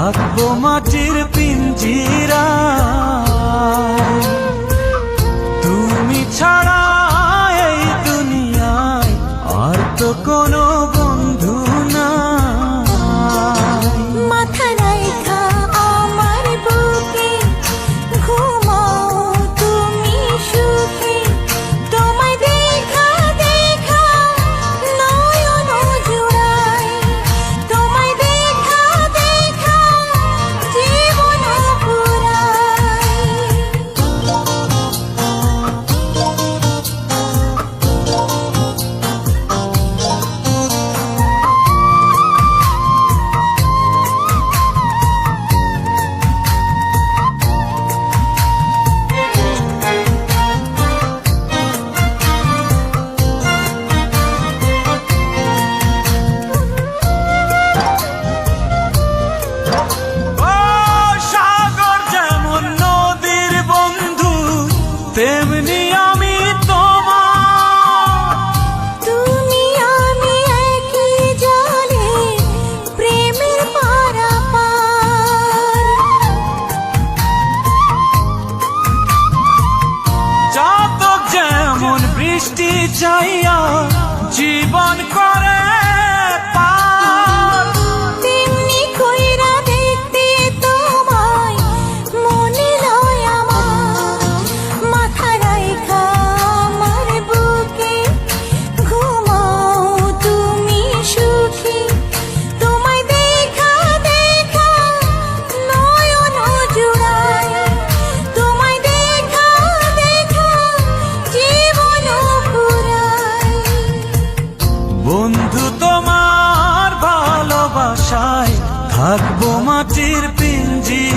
থাকবো মাটির পিঞ্জিরায়। তুমি ছাড়া এই দুনিয়ায় আর তো কোনো বন্ধু নাই। মাথা রাইখা আমার বুকে ঘুমাও তুমি সুখে, তোমায় দেখা দেখা নয়ন জুড়াই, তোমায় দেখা দেখা জীবন পুরাই। ও সাগর যেমন নদীর বন্ধু, তেমনি আমি তোমার। তুমি আমি একই জলে প্রেমের পারাপার। চাতক যেমন বৃষ্টি চাইয়া জীবন করে পার। তেমনি কইরা দেখতে তোমায় মনে লয় আমার। মাথা রাইখা আমার বুকে ঘুমাও তুমি সুখী, তোমায় দেখা দেখা নয়ন জুড়াই, তোমায় দেখা দেখা জীবন পুরাই। বন্ধু তোমার ভালোবাসায় থাকবো মাটির পিঞ্জিরায়।